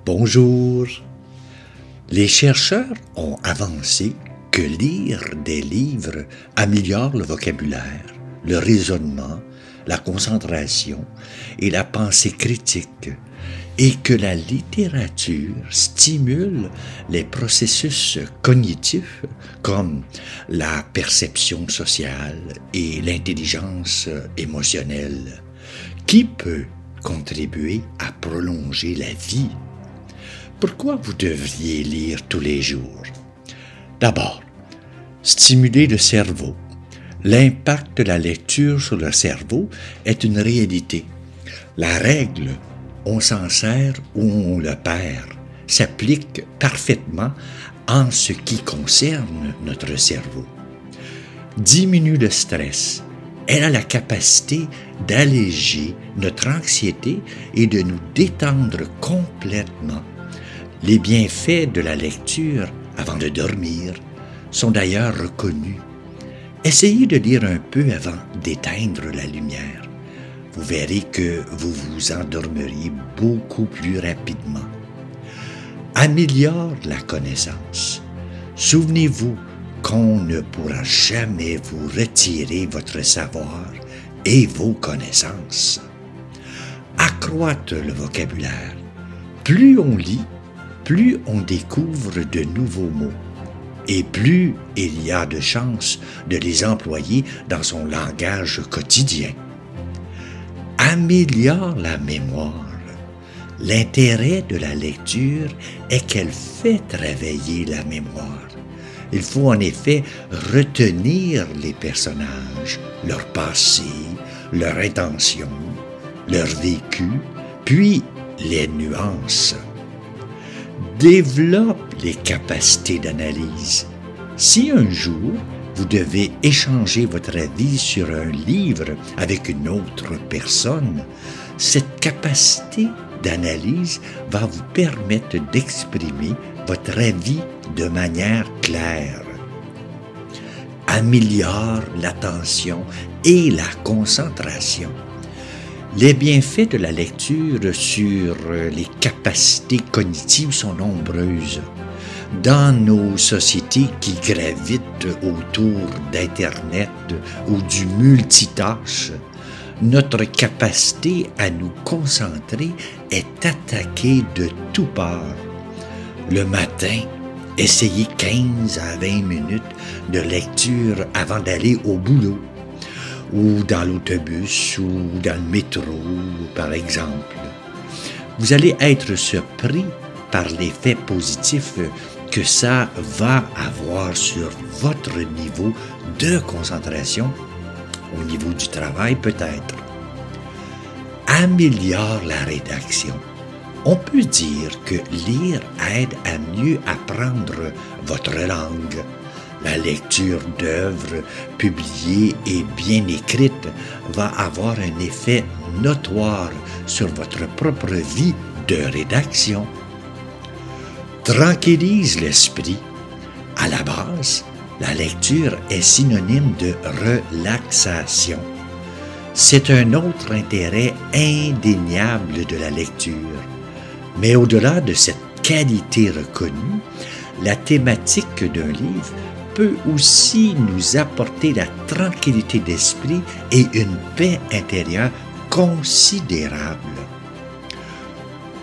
Bonjour. Les chercheurs ont avancé que lire des livres améliore le vocabulaire, le raisonnement, la concentration et la pensée critique, et que la littérature stimule les processus cognitifs comme la perception sociale et l'intelligence émotionnelle, qui peut contribuer à prolonger la vie. Pourquoi vous devriez lire tous les jours? D'abord, stimuler le cerveau. L'impact de la lecture sur le cerveau est une réalité. La règle « on s'en sert ou on le perd » s'applique parfaitement en ce qui concerne notre cerveau. Diminue le stress. Elle a la capacité d'alléger notre anxiété et de nous détendre complètement. Les bienfaits de la lecture avant de dormir sont d'ailleurs reconnus. Essayez de lire un peu avant d'éteindre la lumière. Vous verrez que vous vous endormeriez beaucoup plus rapidement. Améliore la connaissance. Souvenez-vous qu'on ne pourra jamais vous retirer votre savoir et vos connaissances. Accroître le vocabulaire. Plus on lit, plus on découvre de nouveaux mots et plus il y a de chances de les employer dans son langage quotidien. Améliore la mémoire. L'intérêt de la lecture est qu'elle fait travailler la mémoire. Il faut en effet retenir les personnages, leur passé, leur intention, leur vécu, puis les nuances. Développe les capacités d'analyse. Si un jour, vous devez échanger votre avis sur un livre avec une autre personne, cette capacité d'analyse va vous permettre d'exprimer votre avis de manière claire. Améliore l'attention et la concentration. Les bienfaits de la lecture sur les capacités cognitives sont nombreuses. Dans nos sociétés qui gravitent autour d'Internet ou du multitâche, notre capacité à nous concentrer est attaquée de toutes parts. Le matin, essayez 15 à 20 minutes de lecture avant d'aller au boulot, ou dans l'autobus, ou dans le métro, par exemple. Vous allez être surpris par l'effet positif que ça va avoir sur votre niveau de concentration, au niveau du travail peut-être. Améliore la rédaction. On peut dire que lire aide à mieux apprendre votre langue. La lecture d'œuvres publiées et bien écrites va avoir un effet notoire sur votre propre vie de rédaction. Tranquillise l'esprit. À la base, la lecture est synonyme de relaxation. C'est un autre intérêt indéniable de la lecture. Mais au-delà de cette qualité reconnue, la thématique d'un livre peut aussi nous apporter la tranquillité d'esprit et une paix intérieure considérable.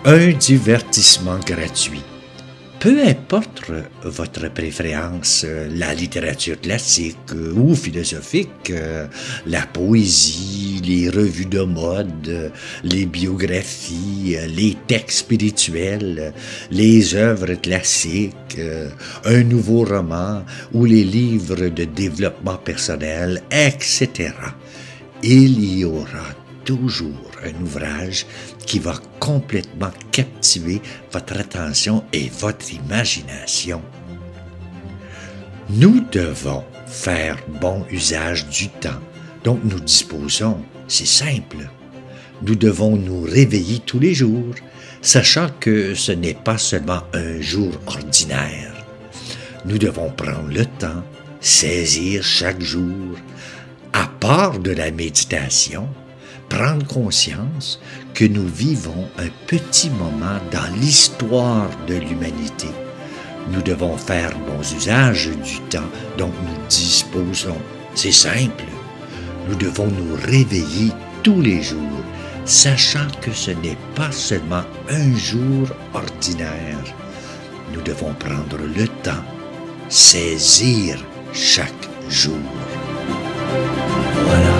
Un divertissement gratuit. Peu importe votre préférence, la littérature classique ou philosophique, la poésie, les revues de mode, les biographies, les textes spirituels, les œuvres classiques, un nouveau roman ou les livres de développement personnel, etc. Il y aura toujours un ouvrage qui va complètement captiver votre attention et votre imagination. Nous devons faire bon usage du temps dont nous disposons. C'est simple. Nous devons nous réveiller tous les jours, sachant que ce n'est pas seulement un jour ordinaire. Nous devons prendre le temps, saisir chaque jour, à part de la méditation, prendre conscience que nous vivons un petit moment dans l'histoire de l'humanité. Nous devons faire bon usage du temps dont nous disposons. C'est simple. Nous devons nous réveiller tous les jours, sachant que ce n'est pas seulement un jour ordinaire. Nous devons prendre le temps, saisir chaque jour. Voilà.